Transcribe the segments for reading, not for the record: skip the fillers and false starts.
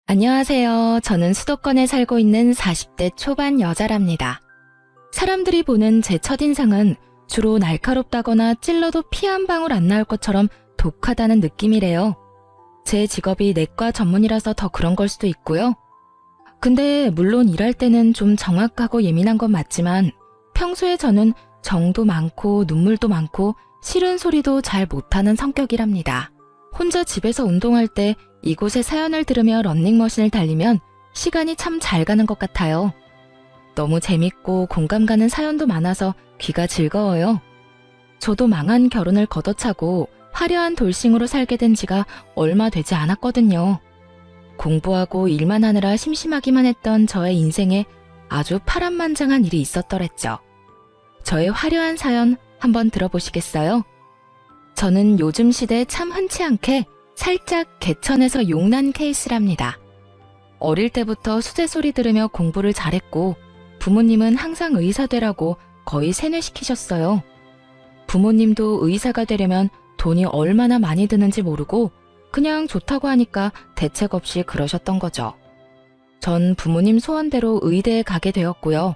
안녕하세요. 저는 수도권에 살고 있는 40대 초반 여자랍니다. 사람들이 보는 제 첫인상은 주로 날카롭다거나 찔러도 피 한 방울 안 나올 것처럼 독하다는 느낌이래요. 제 직업이 내과 전문이라서 더 그런 걸 수도 있고요. 근데 물론 일할 때는 좀 정확하고 예민한 건 맞지만 평소에 저는 정도 많고 눈물도 많고 싫은 소리도 잘 못하는 성격이랍니다. 혼자 집에서 운동할 때 이곳의 사연을 들으며 러닝머신을 달리면 시간이 참 잘 가는 것 같아요. 너무 재밌고 공감 가는 사연도 많아서 귀가 즐거워요. 저도 망한 결혼을 걷어차고 화려한 돌싱으로 살게 된 지가 얼마 되지 않았거든요. 공부하고 일만 하느라 심심하기만 했던 저의 인생에 아주 파란만장한 일이 있었더랬죠. 저의 화려한 사연 한번 들어보시겠어요? 저는 요즘 시대에 참 흔치 않게 살짝 개천에서 용난 케이스랍니다. 어릴 때부터 수제 소리 들으며 공부를 잘했고 부모님은 항상 의사 되라고 거의 세뇌시키셨어요. 부모님도 의사가 되려면 돈이 얼마나 많이 드는지 모르고 그냥 좋다고 하니까 대책 없이 그러셨던 거죠. 전 부모님 소원대로 의대에 가게 되었고요.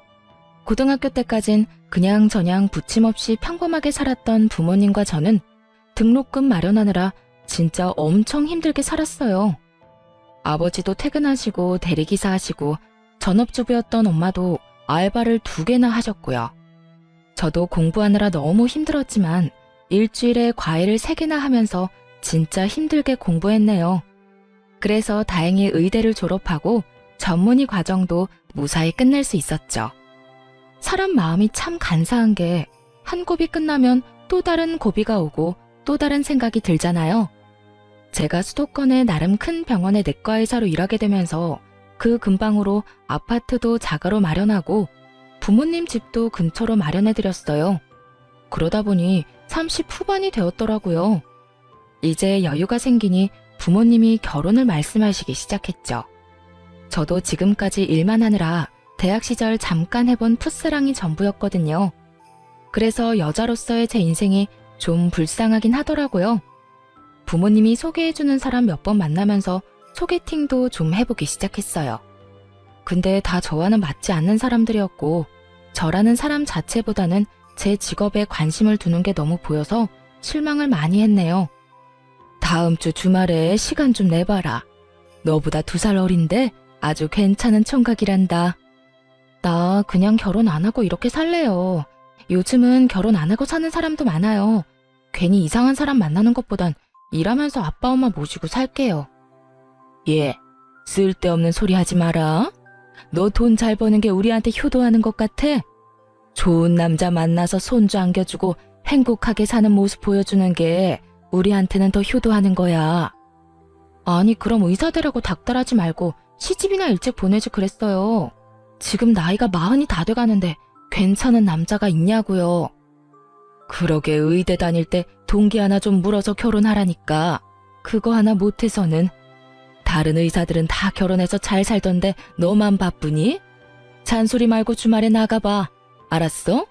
고등학교 때까진 그냥저냥 부침없이 평범하게 살았던 부모님과 저는 등록금 마련하느라 진짜 엄청 힘들게 살았어요. 아버지도 퇴근하시고 대리기사 하시고 전업주부였던 엄마도 알바를 2개나 하셨고요. 저도 공부하느라 너무 힘들었지만 일주일에 과외를 3개나 하면서 진짜 힘들게 공부했네요. 그래서 다행히 의대를 졸업하고 전문의 과정도 무사히 끝낼 수 있었죠. 사람 마음이 참 간사한 게 한 고비 끝나면 또 다른 고비가 오고 또 다른 생각이 들잖아요. 제가 수도권의 나름 큰 병원의 내과의사로 일하게 되면서 그 근방으로 아파트도 자가로 마련하고 부모님 집도 근처로 마련해드렸어요. 그러다 보니 30 후반이 되었더라고요. 이제 여유가 생기니 부모님이 결혼을 말씀하시기 시작했죠. 저도 지금까지 일만 하느라 대학 시절 잠깐 해본 풋사랑이 전부였거든요. 그래서 여자로서의 제 인생이 좀 불쌍하긴 하더라고요. 부모님이 소개해주는 사람 몇 번 만나면서 소개팅도 좀 해보기 시작했어요. 근데 다 저와는 맞지 않는 사람들이었고 저라는 사람 자체보다는 제 직업에 관심을 두는 게 너무 보여서 실망을 많이 했네요. 다음 주 주말에 시간 좀 내봐라. 너보다 2살 어린데 아주 괜찮은 총각이란다. 나 그냥 결혼 안 하고 이렇게 살래요. 요즘은 결혼 안 하고 사는 사람도 많아요. 괜히 이상한 사람 만나는 것보단 일하면서 아빠 엄마 모시고 살게요. 예, 쓸데없는 소리 하지 마라. 너 돈 잘 버는 게 우리한테 효도하는 것 같아? 좋은 남자 만나서 손주 안겨주고 행복하게 사는 모습 보여주는 게 우리한테는 더 효도하는 거야. 아니 그럼 의사 되라고 닥달하지 말고 시집이나 일찍 보내지 그랬어요. 지금 나이가 40이 다 돼가는데 괜찮은 남자가 있냐고요. 그러게 의대 다닐 때 동기 하나 좀 물어서 결혼하라니까. 그거 하나 못해서는. 다른 의사들은 다 결혼해서 잘 살던데 너만 바쁘니? 잔소리 말고 주말에 나가봐. 알았어?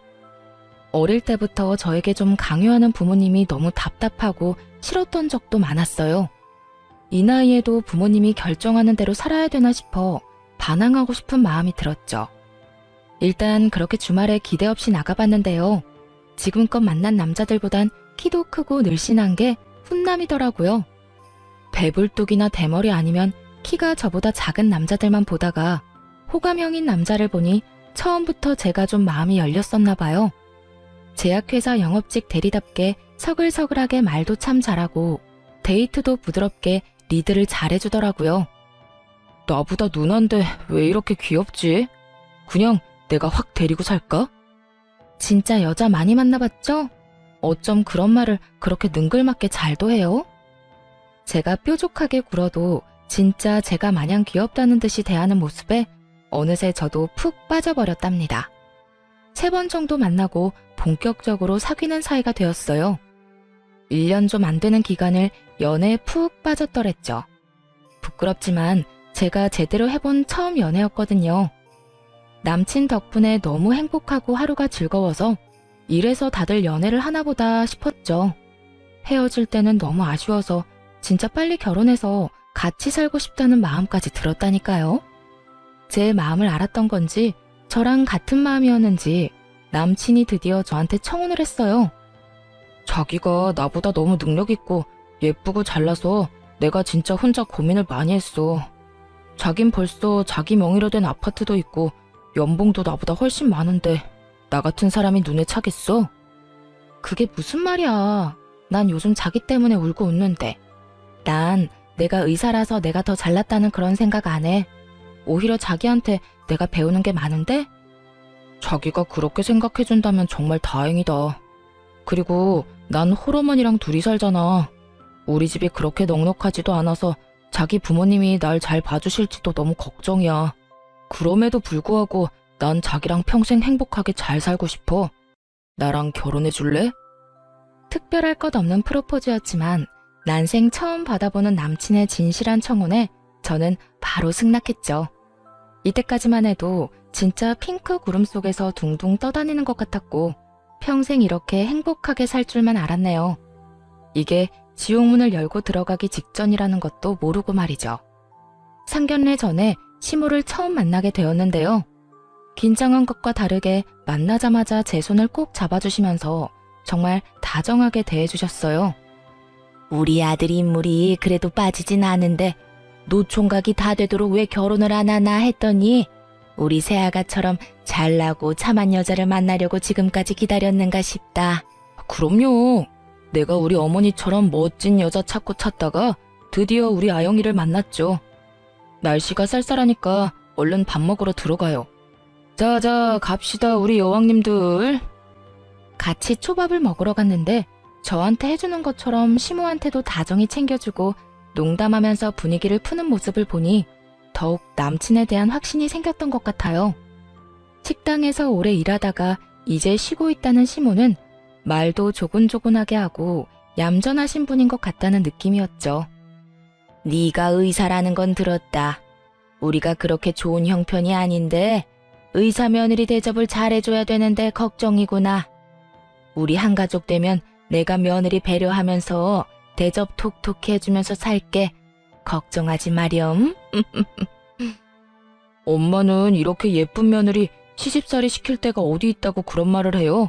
어릴 때부터 저에게 좀 강요하는 부모님이 너무 답답하고 싫었던 적도 많았어요. 이 나이에도 부모님이 결정하는 대로 살아야 되나 싶어 반항하고 싶은 마음이 들었죠. 일단 그렇게 주말에 기대 없이 나가봤는데요. 지금껏 만난 남자들보단 키도 크고 늘씬한 게 훈남이더라고요. 배불뚝이나 대머리 아니면 키가 저보다 작은 남자들만 보다가 호감형인 남자를 보니 처음부터 제가 좀 마음이 열렸었나 봐요. 제약회사 영업직 대리답게 서글서글하게 말도 참 잘하고 데이트도 부드럽게 리드를 잘해주더라고요. 나보다 누난데 왜 이렇게 귀엽지? 그냥 내가 확 데리고 살까? 진짜 여자 많이 만나봤죠? 어쩜 그런 말을 그렇게 능글맞게 잘도 해요? 제가 뾰족하게 굴어도 진짜 제가 마냥 귀엽다는 듯이 대하는 모습에 어느새 저도 푹 빠져버렸답니다. 3번 정도 만나고 본격적으로 사귀는 사이가 되었어요. 1년 좀 안 되는 기간을 연애에 푹 빠졌더랬죠. 부끄럽지만 제가 제대로 해본 처음 연애였거든요. 남친 덕분에 너무 행복하고 하루가 즐거워서 이래서 다들 연애를 하나보다 싶었죠. 헤어질 때는 너무 아쉬워서 진짜 빨리 결혼해서 같이 살고 싶다는 마음까지 들었다니까요. 제 마음을 알았던 건지 저랑 같은 마음이었는지 남친이 드디어 저한테 청혼을 했어요. 자기가 나보다 너무 능력 있고 예쁘고 잘나서 내가 진짜 혼자 고민을 많이 했어. 자긴 벌써 자기 명의로 된 아파트도 있고 연봉도 나보다 훨씬 많은데 나 같은 사람이 눈에 차겠어? 그게 무슨 말이야. 난 요즘 자기 때문에 울고 웃는데. 난 내가 의사라서 내가 더 잘났다는 그런 생각 안 해. 오히려 자기한테 내가 배우는 게 많은데? 자기가 그렇게 생각해준다면 정말 다행이다. 그리고 난 홀어머니랑 둘이 살잖아. 우리 집이 그렇게 넉넉하지도 않아서 자기 부모님이 날 잘 봐주실지도 너무 걱정이야. 그럼에도 불구하고 난 자기랑 평생 행복하게 잘 살고 싶어. 나랑 결혼해 줄래? 특별할 것 없는 프로포즈였지만 난생 처음 받아보는 남친의 진실한 청혼에 저는 바로 승낙했죠. 이때까지만 해도 진짜 핑크 구름 속에서 둥둥 떠다니는 것 같았고 평생 이렇게 행복하게 살 줄만 알았네요. 이게 지옥문을 열고 들어가기 직전이라는 것도 모르고 말이죠. 상견례 전에 시모를 처음 만나게 되었는데요. 긴장한 것과 다르게 만나자마자 제 손을 꼭 잡아주시면서 정말 다정하게 대해주셨어요. 우리 아들 인물이 그래도 빠지진 않은데 노총각이 다 되도록 왜 결혼을 안 하나 했더니 우리 새아가처럼 잘나고 참한 여자를 만나려고 지금까지 기다렸는가 싶다. 그럼요. 내가 우리 어머니처럼 멋진 여자 찾고 찾다가 드디어 우리 아영이를 만났죠. 날씨가 쌀쌀하니까 얼른 밥 먹으러 들어가요. 자자 갑시다 우리 여왕님들. 같이 초밥을 먹으러 갔는데 저한테 해주는 것처럼 시모한테도 다정히 챙겨주고 농담하면서 분위기를 푸는 모습을 보니 더욱 남친에 대한 확신이 생겼던 것 같아요. 식당에서 오래 일하다가 이제 쉬고 있다는 시모는 말도 조곤조곤하게 하고 얌전하신 분인 것 같다는 느낌이었죠. 네가 의사라는 건 들었다. 우리가 그렇게 좋은 형편이 아닌데 의사 며느리 대접을 잘해줘야 되는데 걱정이구나. 우리 한가족 되면 내가 며느리 배려하면서 대접 톡톡히 해주면서 살게. 걱정하지 마렴. 엄마는 이렇게 예쁜 며느리 시집살이 시킬 데가 어디 있다고 그런 말을 해요.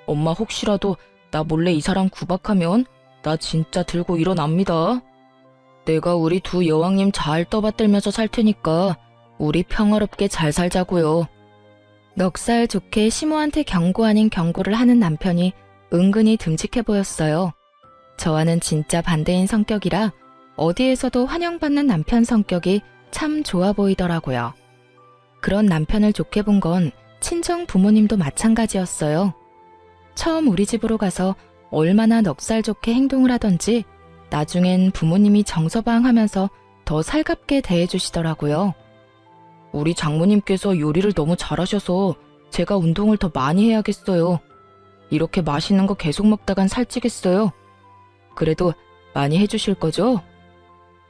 엄마 혹시라도 나 몰래 이 사람 구박하면 나 진짜 들고 일어납니다. 내가 우리 두 여왕님 잘 떠받들면서 살 테니까 우리 평화롭게 잘 살자고요. 넉살 좋게 시모한테 경고 아닌 경고를 하는 남편이 은근히 듬직해 보였어요. 저와는 진짜 반대인 성격이라 어디에서도 환영받는 남편 성격이 참 좋아 보이더라고요. 그런 남편을 좋게 본 건 친정 부모님도 마찬가지였어요. 처음 우리 집으로 가서 얼마나 넉살 좋게 행동을 하던지 나중엔 부모님이 정서방하면서 더 살갑게 대해주시더라고요. 우리 장모님께서 요리를 너무 잘하셔서 제가 운동을 더 많이 해야겠어요. 이렇게 맛있는 거 계속 먹다간 살찌겠어요. 그래도 많이 해주실 거죠?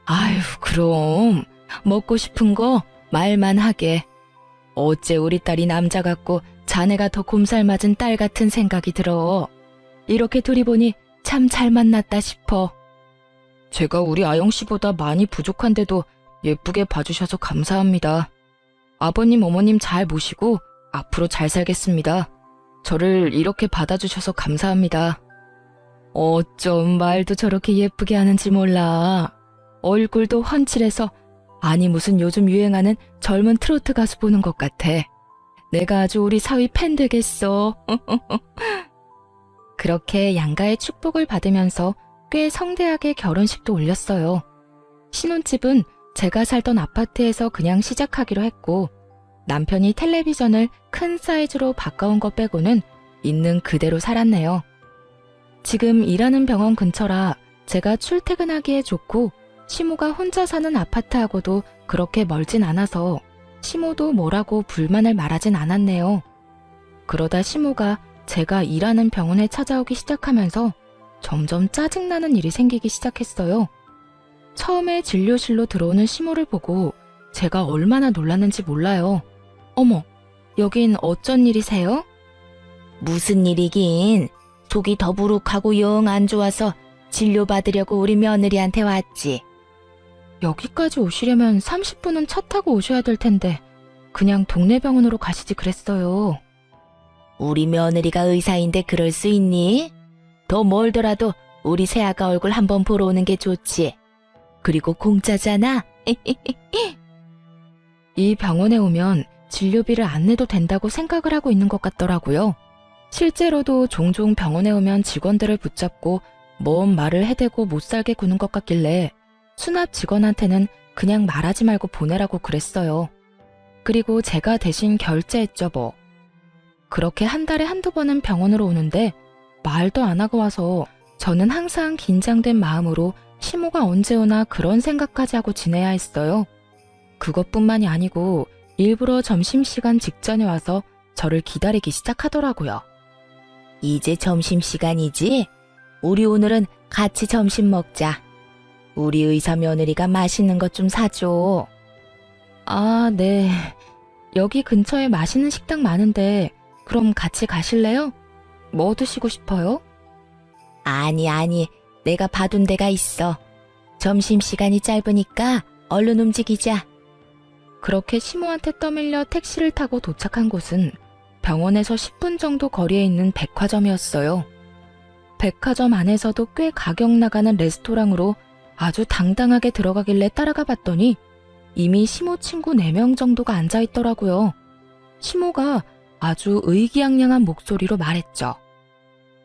아휴, 그럼 먹고 싶은 거 말만 하게. 어째 우리 딸이 남자 같고 자네가 더 곰살 맞은 딸 같은 생각이 들어. 이렇게 둘이 보니 참 잘 만났다 싶어. 제가 우리 아영 씨보다 많이 부족한데도 예쁘게 봐주셔서 감사합니다. 아버님, 어머님 잘 모시고 앞으로 잘 살겠습니다. 저를 이렇게 받아주셔서 감사합니다. 어쩜 말도 저렇게 예쁘게 하는지 몰라. 얼굴도 훤칠해서 아니 무슨 요즘 유행하는 젊은 트로트 가수 보는 것 같아. 내가 아주 우리 사위 팬 되겠어. 그렇게 양가의 축복을 받으면서 꽤 성대하게 결혼식도 올렸어요. 신혼집은 제가 살던 아파트에서 그냥 시작하기로 했고 남편이 텔레비전을 큰 사이즈로 바꿔온 것 빼고는 있는 그대로 살았네요. 지금 일하는 병원 근처라 제가 출퇴근하기에 좋고 시모가 혼자 사는 아파트하고도 그렇게 멀진 않아서 시모도 뭐라고 불만을 말하진 않았네요. 그러다 시모가 제가 일하는 병원에 찾아오기 시작하면서 점점 짜증나는 일이 생기기 시작했어요. 처음에 진료실로 들어오는 시모를 보고 제가 얼마나 놀랐는지 몰라요. 어머, 여긴 어쩐 일이세요? 무슨 일이긴. 속이 더부룩하고 영 안 좋아서 진료받으려고 우리 며느리한테 왔지. 여기까지 오시려면 30분은 차 타고 오셔야 될 텐데 그냥 동네 병원으로 가시지 그랬어요. 우리 며느리가 의사인데 그럴 수 있니? 더 멀더라도 우리 새아가 얼굴 한번 보러 오는 게 좋지. 그리고 공짜잖아. 이 병원에 오면 진료비를 안 내도 된다고 생각을 하고 있는 것 같더라고요. 실제로도 종종 병원에 오면 직원들을 붙잡고 뭔 말을 해대고 못 살게 구는 것 같길래 수납 직원한테는 그냥 말하지 말고 보내라고 그랬어요. 그리고 제가 대신 결제했죠 뭐. 그렇게 한 달에 한두 번은 병원으로 오는데 말도 안 하고 와서 저는 항상 긴장된 마음으로 시모가 언제 오나 그런 생각까지 하고 지내야 했어요. 그것뿐만이 아니고 일부러 점심시간 직전에 와서 저를 기다리기 시작하더라고요. 이제 점심시간이지? 우리 오늘은 같이 점심 먹자. 우리 의사 며느리가 맛있는 것 좀 사줘. 아, 네. 여기 근처에 맛있는 식당 많은데 그럼 같이 가실래요? 뭐 드시고 싶어요? 아니, 내가 봐둔 데가 있어. 점심시간이 짧으니까 얼른 움직이자. 그렇게 시모한테 떠밀려 택시를 타고 도착한 곳은 병원에서 10분 정도 거리에 있는 백화점이었어요. 백화점 안에서도 꽤 가격 나가는 레스토랑으로 아주 당당하게 들어가길래 따라가 봤더니 이미 시모 친구 4명 정도가 앉아있더라고요. 시모가 아주 의기양양한 목소리로 말했죠.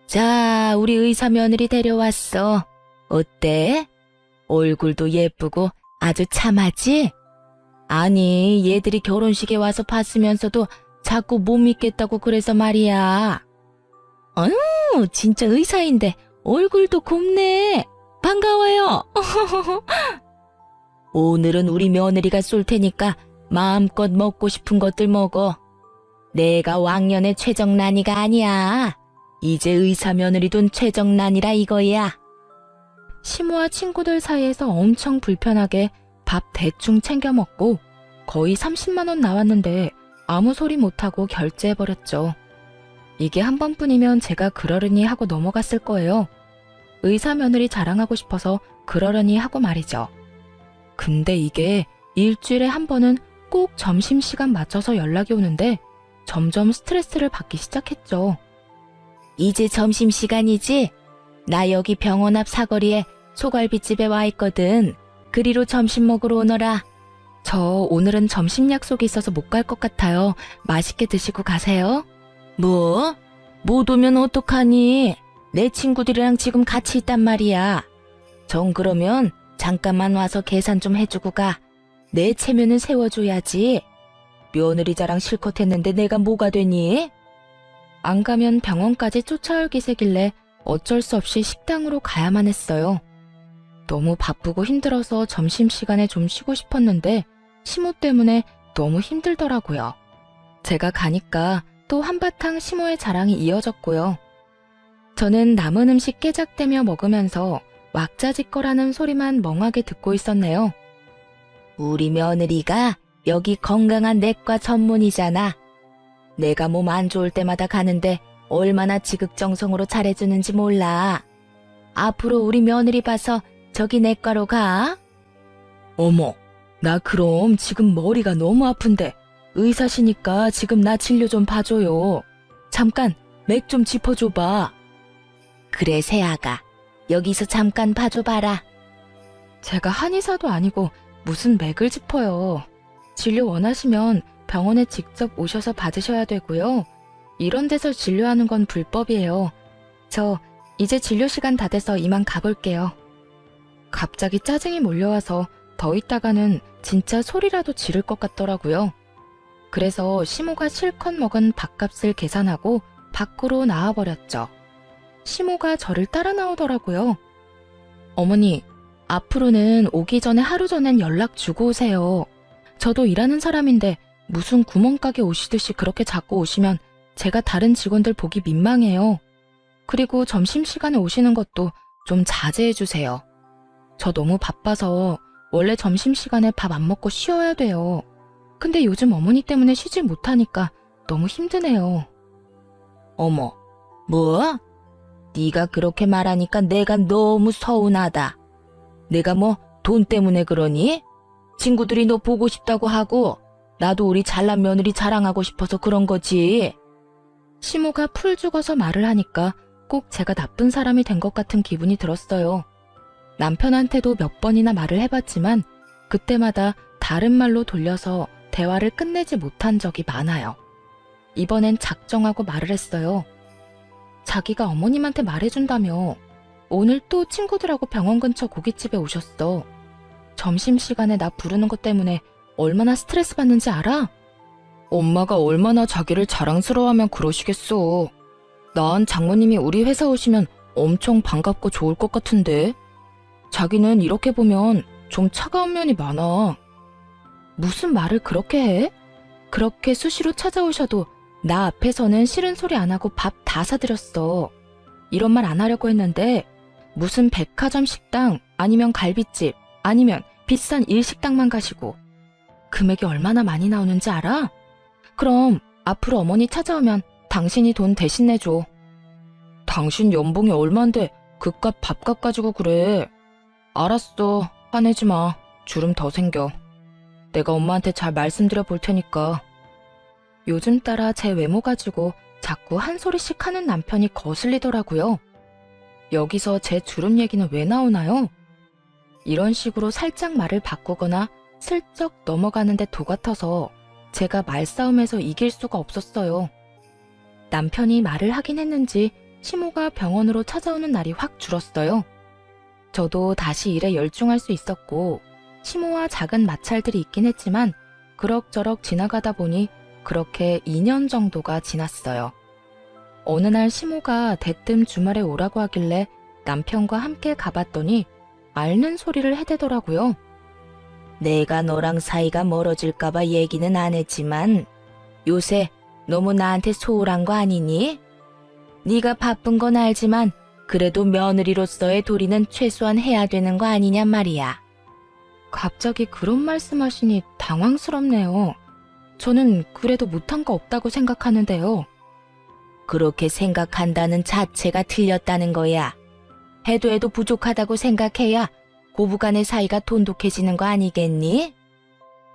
자, 우리 의사 며느리 데려왔어. 어때? 얼굴도 예쁘고 아주 참하지? 아니, 얘들이 결혼식에 와서 봤으면서도 자꾸 못 믿겠다고 그래서 말이야. 진짜 의사인데 얼굴도 곱네. 반가워요. 오늘은 우리 며느리가 쏠 테니까 마음껏 먹고 싶은 것들 먹어. 내가 왕년의 최정란이가 아니야. 이제 의사 며느리 둔 최정란이라 이거야. 시모와 친구들 사이에서 엄청 불편하게 밥 대충 챙겨 먹고 거의 30만 원 나왔는데 아무 소리 못하고 결제해버렸죠. 이게 한 번뿐이면 제가 그러려니 하고 넘어갔을 거예요. 의사 며느리 자랑하고 싶어서 그러려니 하고 말이죠. 근데 이게 일주일에 한 번은 꼭 점심시간 맞춰서 연락이 오는데 점점 스트레스를 받기 시작했죠. 이제 점심시간이지? 나 여기 병원 앞 사거리에 소갈비집에 와 있거든. 그리로 점심 먹으러 오너라. 저 오늘은 점심 약속이 있어서 못 갈 것 같아요. 맛있게 드시고 가세요. 뭐? 못 오면 어떡하니? 내 친구들이랑 지금 같이 있단 말이야. 정 그러면 잠깐만 와서 계산 좀 해주고 가. 내 체면은 세워줘야지. 며느리 자랑 실컷 했는데 내가 뭐가 되니? 안 가면 병원까지 쫓아올 기세길래 어쩔 수 없이 식당으로 가야만 했어요. 너무 바쁘고 힘들어서 점심시간에 좀 쉬고 싶었는데 시모 때문에 너무 힘들더라고요. 제가 가니까 또 한바탕 시모의 자랑이 이어졌고요. 저는 남은 음식 깨작대며 먹으면서 왁자지껄하는 소리만 멍하게 듣고 있었네요. 우리 며느리가 여기 건강한 내과 전문이잖아. 내가 몸 안 좋을 때마다 가는데 얼마나 지극정성으로 잘해주는지 몰라. 앞으로 우리 며느리 봐서 저기 내과로 가. 어머, 나 그럼 지금 머리가 너무 아픈데 의사시니까 지금 나 진료 좀 봐줘요. 잠깐 맥 좀 짚어줘봐. 그래, 새아가. 여기서 잠깐 봐줘봐라. 제가 한의사도 아니고 무슨 맥을 짚어요. 진료 원하시면 병원에 직접 오셔서 받으셔야 되고요. 이런 데서 진료하는 건 불법이에요. 저 이제 진료 시간 다 돼서 이만 가볼게요. 갑자기 짜증이 몰려와서 더 있다가는 진짜 소리라도 지를 것 같더라고요. 그래서 시모가 실컷 먹은 밥값을 계산하고 밖으로 나와버렸죠. 시모가 저를 따라 나오더라고요. 어머니, 앞으로는 오기 전에 하루 전엔 연락 주고 오세요. 저도 일하는 사람인데 무슨 구멍가게 오시듯이 그렇게 자꾸 오시면 제가 다른 직원들 보기 민망해요. 그리고 점심시간에 오시는 것도 좀 자제해 주세요. 저 너무 바빠서 원래 점심시간에 밥 안 먹고 쉬어야 돼요. 근데 요즘 어머니 때문에 쉬지 못하니까 너무 힘드네요. 어머, 뭐? 네가 그렇게 말하니까 내가 너무 서운하다. 내가 뭐 돈 때문에 그러니? 친구들이 너 보고 싶다고 하고 나도 우리 잘난 며느리 자랑하고 싶어서 그런 거지. 시모가 풀 죽어서 말을 하니까 꼭 제가 나쁜 사람이 된 것 같은 기분이 들었어요. 남편한테도 몇 번이나 말을 해봤지만 그때마다 다른 말로 돌려서 대화를 끝내지 못한 적이 많아요. 이번엔 작정하고 말을 했어요. 자기가 어머님한테 말해준다며 오늘 또 친구들하고 병원 근처 고깃집에 오셨어. 점심시간에 나 부르는 것 때문에 얼마나 스트레스 받는지 알아? 엄마가 얼마나 자기를 자랑스러워하면 그러시겠어. 난 장모님이 우리 회사 오시면 엄청 반갑고 좋을 것 같은데. 자기는 이렇게 보면 좀 차가운 면이 많아. 무슨 말을 그렇게 해? 그렇게 수시로 찾아오셔도 나 앞에서는 싫은 소리 안 하고 밥 다 사드렸어. 이런 말 안 하려고 했는데 무슨 백화점 식당 아니면 갈비집 아니면 비싼 일식당만 가시고 금액이 얼마나 많이 나오는지 알아? 그럼 앞으로 어머니 찾아오면 당신이 돈 대신 내줘. 당신 연봉이 얼만데 그깟 밥값 가지고 그래. 알았어. 화내지 마. 주름 더 생겨. 내가 엄마한테 잘 말씀드려 볼 테니까. 요즘 따라 제 외모 가지고 자꾸 한 소리씩 하는 남편이 거슬리더라고요. 여기서 제 주름 얘기는 왜 나오나요? 이런 식으로 살짝 말을 바꾸거나 슬쩍 넘어가는데 도 같아서 제가 말싸움에서 이길 수가 없었어요. 남편이 말을 하긴 했는지 시모가 병원으로 찾아오는 날이 확 줄었어요. 저도 다시 일에 열중할 수 있었고 시모와 작은 마찰들이 있긴 했지만 그럭저럭 지나가다 보니 그렇게 2년 정도가 지났어요. 어느 날 시모가 대뜸 주말에 오라고 하길래 남편과 함께 가봤더니 앓는 소리를 해대더라고요. 내가 너랑 사이가 멀어질까봐 얘기는 안 했지만 요새 너무 나한테 소홀한 거 아니니? 네가 바쁜 건 알지만 그래도 며느리로서의 도리는 최소한 해야 되는 거 아니냔 말이야. 갑자기 그런 말씀하시니 당황스럽네요. 저는 그래도 못한 거 없다고 생각하는데요. 그렇게 생각한다는 자체가 틀렸다는 거야. 해도 부족하다고 생각해야 고부간의 사이가 돈독해지는 거 아니겠니?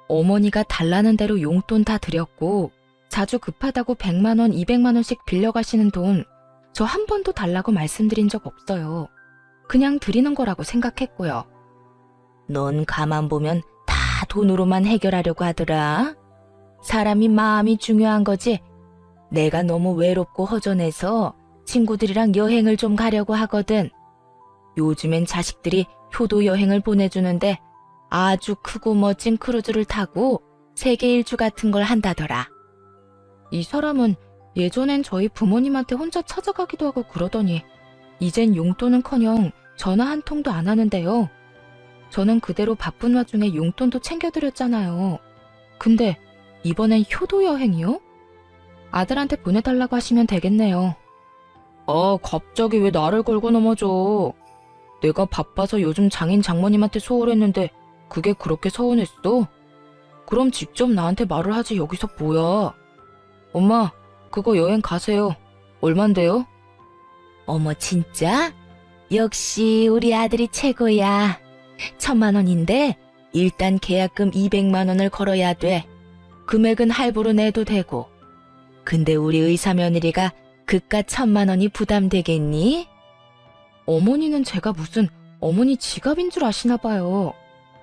어머니가 달라는 대로 용돈 다 드렸고 자주 급하다고 100만 원, 200만 원씩 빌려가시는 돈 저 한 번도 달라고 말씀드린 적 없어요. 그냥 드리는 거라고 생각했고요. 넌 가만 보면 다 돈으로만 해결하려고 하더라. 사람이 마음이 중요한 거지. 내가 너무 외롭고 허전해서 친구들이랑 여행을 좀 가려고 하거든. 요즘엔 자식들이 효도 여행을 보내주는데 아주 크고 멋진 크루즈를 타고 세계 일주 같은 걸 한다더라. 이 사람은 예전엔 저희 부모님한테 혼자 찾아가기도 하고 그러더니 이젠 용돈은커녕 전화 한 통도 안 하는데요. 저는 그대로 바쁜 와중에 용돈도 챙겨드렸잖아요. 근데 이번엔 효도 여행이요? 아들한테 보내달라고 하시면 되겠네요. 갑자기 왜 나를 걸고 넘어져? 내가 바빠서 요즘 장인 장모님한테 소홀했는데 그게 그렇게 서운했어? 그럼 직접 나한테 말을 하지 여기서 뭐야? 엄마, 그거 여행 가세요. 얼만데요? 어머 진짜? 역시 우리 아들이 최고야. 1,000만 원인데 일단 계약금 200만 원을 걸어야 돼. 금액은 할부로 내도 되고. 근데 우리 의사 며느리가 그깟 1,000만 원이 부담되겠니? 어머니는 제가 무슨 어머니 지갑인 줄 아시나 봐요.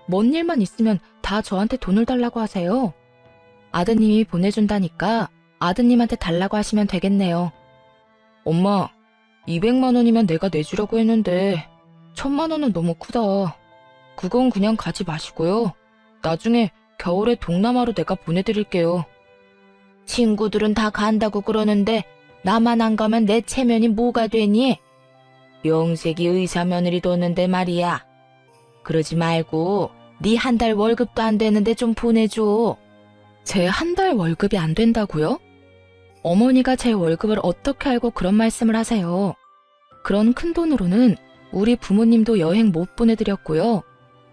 뭔 일만 있으면 다 저한테 돈을 달라고 하세요. 아드님이 보내준다니까 아드님한테 달라고 하시면 되겠네요. 엄마, 200만 원이면 내가 내주려고 했는데 1,000만 원은 너무 크다. 그건 그냥 가지 마시고요. 나중에 겨울에 동남아로 내가 보내드릴게요. 친구들은 다 간다고 그러는데 나만 안 가면 내 체면이 뭐가 되니? 영색이 의사 며느리 뒀는데 말이야. 그러지 말고 네 한 달 월급도 안 되는데 좀 보내줘. 제 한 달 월급이 안 된다고요? 어머니가 제 월급을 어떻게 알고 그런 말씀을 하세요? 그런 큰 돈으로는 우리 부모님도 여행 못 보내드렸고요.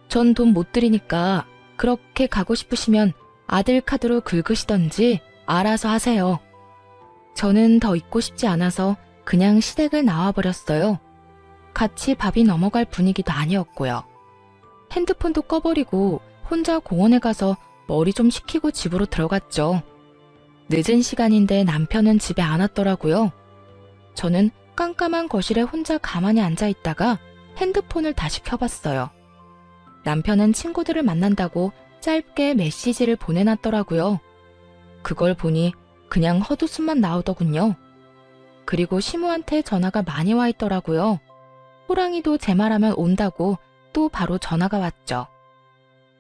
전 돈 못 드리니까 그렇게 가고 싶으시면 아들 카드로 긁으시던지 알아서 하세요. 저는 더 있고 싶지 않아서 그냥 시댁을 나와버렸어요. 같이 밥이 넘어갈 분위기도 아니었고요. 핸드폰도 꺼버리고 혼자 공원에 가서 머리 좀 식히고 집으로 들어갔죠. 늦은 시간인데 남편은 집에 안 왔더라고요. 저는 깜깜한 거실에 혼자 가만히 앉아 있다가 핸드폰을 다시 켜봤어요. 남편은 친구들을 만난다고 짧게 메시지를 보내놨더라고요. 그걸 보니 그냥 헛웃음만 나오더군요. 그리고 시모한테 전화가 많이 와 있더라고요. 호랑이도 제 말하면 온다고 또 바로 전화가 왔죠.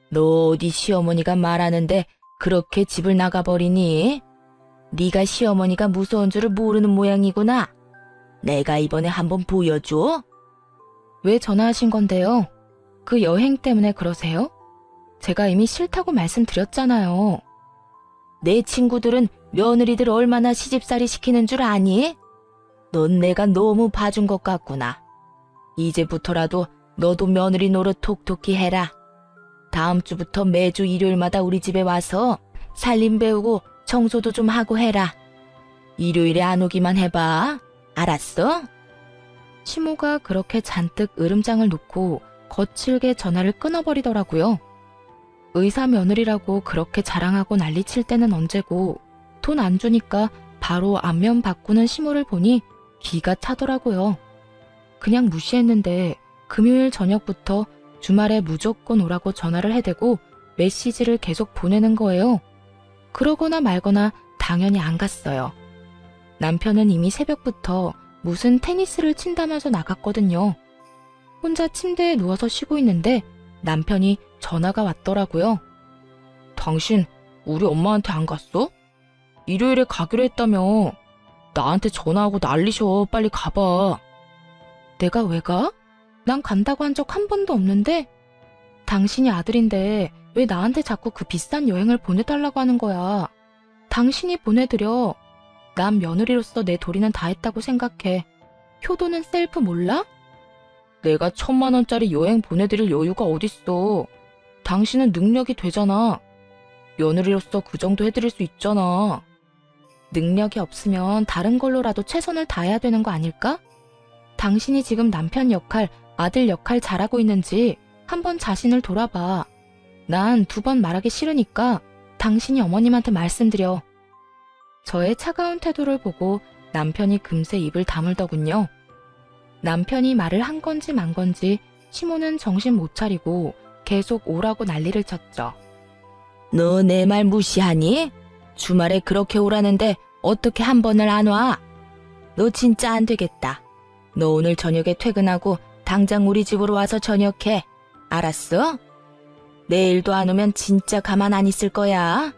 너 어디 시어머니가 말하는데 그렇게 집을 나가버리니? 네가 시어머니가 무서운 줄을 모르는 모양이구나. 내가 이번에 한번 보여줘. 왜 전화하신 건데요? 그 여행 때문에 그러세요? 제가 이미 싫다고 말씀드렸잖아요. 내 친구들은 며느리들 얼마나 시집살이 시키는 줄 아니? 넌 내가 너무 봐준 것 같구나. 이제부터라도 너도 며느리 노릇 톡톡히 해라. 다음 주부터 매주 일요일마다 우리 집에 와서 살림 배우고 청소도 좀 하고 해라. 일요일에 안 오기만 해봐. 알았어? 시모가 그렇게 잔뜩 으름장을 놓고 거칠게 전화를 끊어버리더라고요. 의사 며느리라고 그렇게 자랑하고 난리칠 때는 언제고 돈 안 주니까 바로 안면 바꾸는 시모를 보니 기가 차더라고요. 그냥 무시했는데 금요일 저녁부터 주말에 무조건 오라고 전화를 해대고 메시지를 계속 보내는 거예요. 그러거나 말거나 당연히 안 갔어요. 남편은 이미 새벽부터 무슨 테니스를 친다면서 나갔거든요. 혼자 침대에 누워서 쉬고 있는데 남편이 전화가 왔더라고요. 당신 우리 엄마한테 안 갔어? 일요일에 가기로 했다며. 나한테 전화하고 난리셔. 빨리 가봐. 내가 왜 가? 난 간다고 한 적 한 번도 없는데? 당신이 아들인데 왜 나한테 자꾸 그 비싼 여행을 보내달라고 하는 거야? 당신이 보내드려. 난 며느리로서 내 도리는 다 했다고 생각해. 효도는 셀프 몰라? 내가 1,000만 원짜리 여행 보내드릴 여유가 어딨어. 당신은 능력이 되잖아. 며느리로서 그 정도 해드릴 수 있잖아. 능력이 없으면 다른 걸로라도 최선을 다해야 되는 거 아닐까? 당신이 지금 남편 역할, 아들 역할 잘하고 있는지 한번 자신을 돌아봐. 난 2번 말하기 싫으니까 당신이 어머님한테 말씀드려. 저의 차가운 태도를 보고 남편이 금세 입을 다물더군요. 남편이 말을 한 건지 만 건지 시모는 정신 못 차리고 계속 오라고 난리를 쳤죠. 너 내 말 무시하니? 주말에 그렇게 오라는데 어떻게 한 번을 안 와? 너 진짜 안 되겠다. 너 오늘 저녁에 퇴근하고 당장 우리 집으로 와서 저녁해. 알았어? 내일도 안 오면 진짜 가만 안 있을 거야.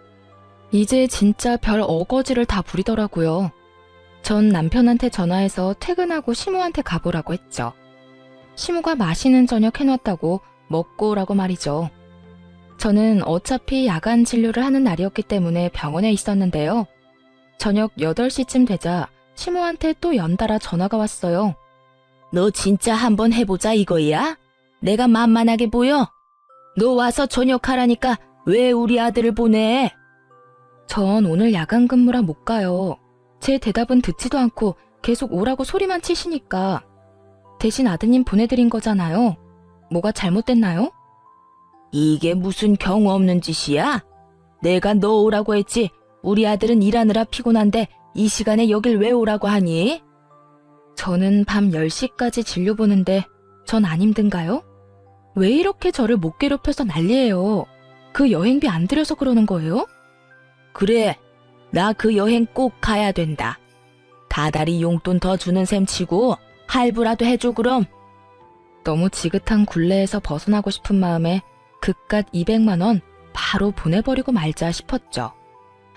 이제 진짜 별 어거지를 다 부리더라고요. 전 남편한테 전화해서 퇴근하고 시모한테 가보라고 했죠. 시모가 맛있는 저녁 해놨다고 먹고 오라고 말이죠. 저는 어차피 야간 진료를 하는 날이었기 때문에 병원에 있었는데요. 저녁 8시쯤 되자 시모한테 또 연달아 전화가 왔어요. 너 진짜 한번 해보자 이거야? 내가 만만하게 보여? 너 와서 저녁하라니까 왜 우리 아들을 보내? 전 오늘 야간 근무라 못 가요. 제 대답은 듣지도 않고 계속 오라고 소리만 치시니까. 대신 아드님 보내드린 거잖아요. 뭐가 잘못됐나요? 이게 무슨 경우 없는 짓이야? 내가 너 오라고 했지. 우리 아들은 일하느라 피곤한데 이 시간에 여길 왜 오라고 하니? 저는 밤 10시까지 진료 보는데 전 안 힘든가요? 왜 이렇게 저를 못 괴롭혀서 난리예요? 그 여행비 안 들여서 그러는 거예요? 그래, 나 그 여행 꼭 가야 된다. 다달이 용돈 더 주는 셈 치고 할부라도 해줘 그럼. 너무 지긋한 굴레에서 벗어나고 싶은 마음에 그깟 200만 원 바로 보내버리고 말자 싶었죠.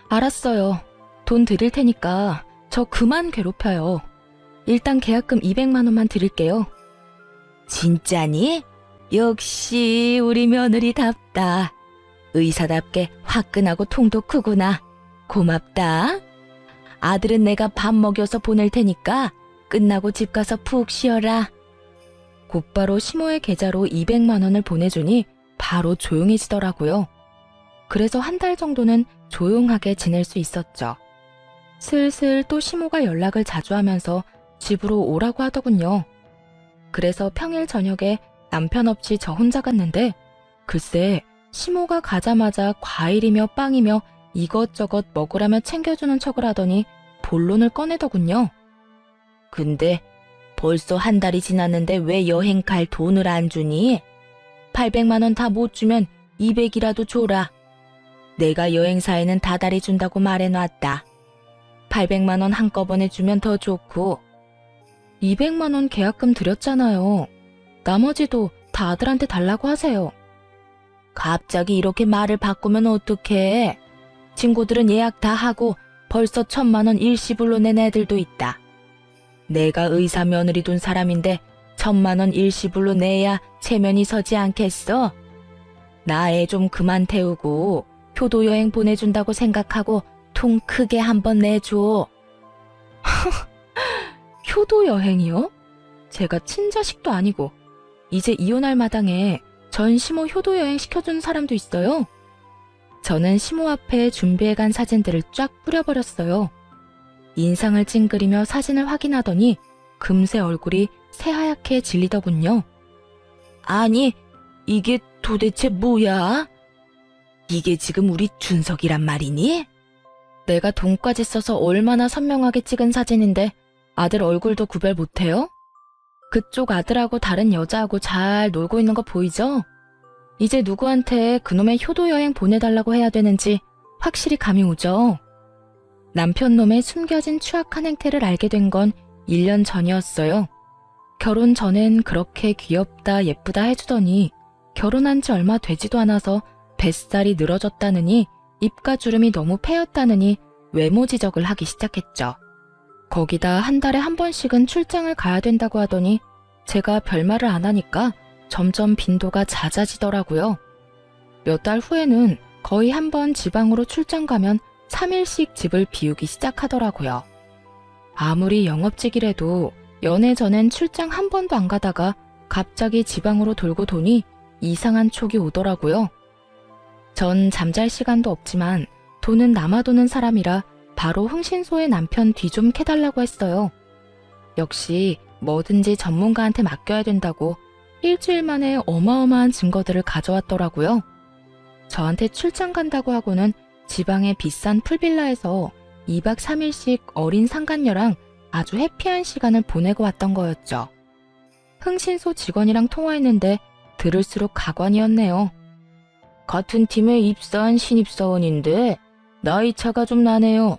알았어요. 돈 드릴 테니까 저 그만 괴롭혀요. 일단 계약금 200만 원만 드릴게요. 진짜니? 역시 우리 며느리답다. 의사답게 화끈하고 통도 크구나. 고맙다. 아들은 내가 밥 먹여서 보낼 테니까 끝나고 집 가서 푹 쉬어라. 곧바로 시모의 계좌로 200만 원을 보내주니 바로 조용해지더라고요. 그래서 한 달 정도는 조용하게 지낼 수 있었죠. 슬슬 또 시모가 연락을 자주 하면서 집으로 오라고 하더군요. 그래서 평일 저녁에 남편 없이 저 혼자 갔는데 글쎄, 시모가 가자마자 과일이며 빵이며 이것저것 먹으라며 챙겨주는 척을 하더니 본론을 꺼내더군요. 근데 벌써 한 달이 지났는데 왜 여행 갈 돈을 안 주니? 800만 원 다 못 주면 200이라도 줘라. 내가 여행사에는 다달이 준다고 말해놨다. 800만 원 한꺼번에 주면 더 좋고. 200만 원 계약금 드렸잖아요. 나머지도 다 아들한테 달라고 하세요. 갑자기 이렇게 말을 바꾸면 어떡해? 친구들은 예약 다 하고 벌써 1,000만 원 일시불로 낸 애들도 있다. 내가 의사 며느리 둔 사람인데 1,000만 원 일시불로 내야 체면이 서지 않겠어? 나 애 좀 그만 태우고 효도 여행 보내준다고 생각하고 통 크게 한번 내줘. 효도 여행이요? 제가 친자식도 아니고 이제 이혼할 마당에 전 시모 효도 여행 시켜준 사람도 있어요. 저는 시모 앞에 준비해간 사진들을 쫙 뿌려버렸어요. 인상을 찡그리며 사진을 확인하더니 금세 얼굴이 새하얗게 질리더군요. 아니, 이게 도대체 뭐야? 이게 지금 우리 준석이란 말이니? 내가 돈까지 써서 얼마나 선명하게 찍은 사진인데 아들 얼굴도 구별 못해요? 그쪽 아들하고 다른 여자하고 잘 놀고 있는 거 보이죠? 이제 누구한테 그놈의 효도 여행 보내달라고 해야 되는지 확실히 감이 오죠? 남편 놈의 숨겨진 추악한 행태를 알게 된 건 1년 전이었어요. 결혼 전엔 그렇게 귀엽다 예쁘다 해주더니 결혼한 지 얼마 되지도 않아서 뱃살이 늘어졌다느니 입가 주름이 너무 패였다느니 외모 지적을 하기 시작했죠. 거기다 한 달에 한 번씩은 출장을 가야 된다고 하더니 제가 별말을 안 하니까 점점 빈도가 잦아지더라고요. 몇 달 후에는 거의 한 번 지방으로 출장 가면 3일씩 집을 비우기 시작하더라고요. 아무리 영업직이라도 연애 전엔 출장 한 번도 안 가다가 갑자기 지방으로 돌고 도니 이상한 촉이 오더라고요. 전 잠잘 시간도 없지만 돈은 남아도는 사람이라 바로 흥신소의 남편 뒤 좀 캐달라고 했어요. 역시 뭐든지 전문가한테 맡겨야 된다고 일주일 만에 어마어마한 증거들을 가져왔더라고요. 저한테 출장 간다고 하고는 지방의 비싼 풀빌라에서 2박 3일씩 어린 상간녀랑 아주 해피한 시간을 보내고 왔던 거였죠. 흥신소 직원이랑 통화했는데 들을수록 가관이었네요. 같은 팀에 입사한 신입사원인데 나이 차가 좀 나네요.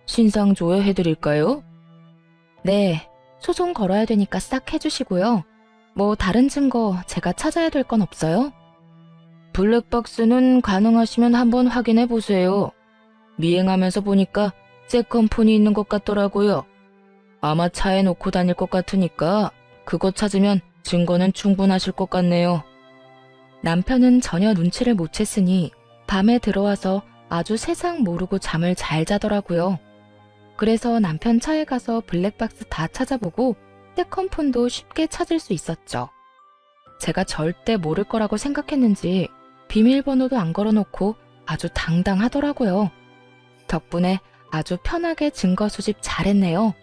신상 조회해드릴까요? 네, 소송 걸어야 되니까 싹 해주시고요. 뭐 다른 증거 제가 찾아야 될 건 없어요? 블랙박스는 가능하시면 한번 확인해 보세요. 미행하면서 보니까 세컨폰이 있는 것 같더라고요. 아마 차에 놓고 다닐 것 같으니까 그거 찾으면 증거는 충분하실 것 같네요. 남편은 전혀 눈치를 못 챘으니 밤에 들어와서 아주 세상 모르고 잠을 잘 자더라고요. 그래서 남편 차에 가서 블랙박스 다 찾아보고 세컨폰도 쉽게 찾을 수 있었죠. 제가 절대 모를 거라고 생각했는지 비밀번호도 안 걸어놓고 아주 당당하더라고요. 덕분에 아주 편하게 증거 수집 잘했네요.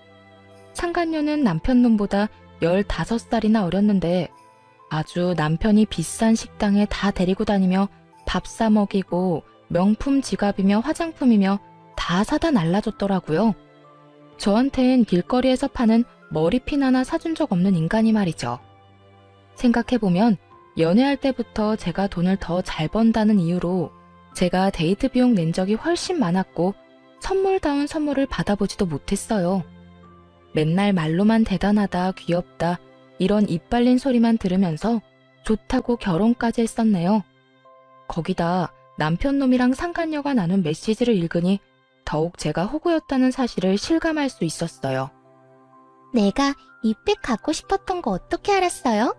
상간녀는 남편 놈보다 15살이나 어렸는데 아주 남편이 비싼 식당에 다 데리고 다니며 밥 사 먹이고 명품 지갑이며 화장품이며 다 사다 날라줬더라고요. 저한텐 길거리에서 파는 머리핀 하나 사준 적 없는 인간이 말이죠. 생각해보면 연애할 때부터 제가 돈을 더 잘 번다는 이유로 제가 데이트 비용 낸 적이 훨씬 많았고 선물다운 선물을 받아보지도 못했어요. 맨날 말로만 대단하다, 귀엽다 이런 입 발린 소리만 들으면서 좋다고 결혼까지 했었네요. 거기다 남편 놈이랑 상간녀가 나눈 메시지를 읽으니 더욱 제가 호구였다는 사실을 실감할 수 있었어요. 내가 이 백 갖고 싶었던 거 어떻게 알았어요?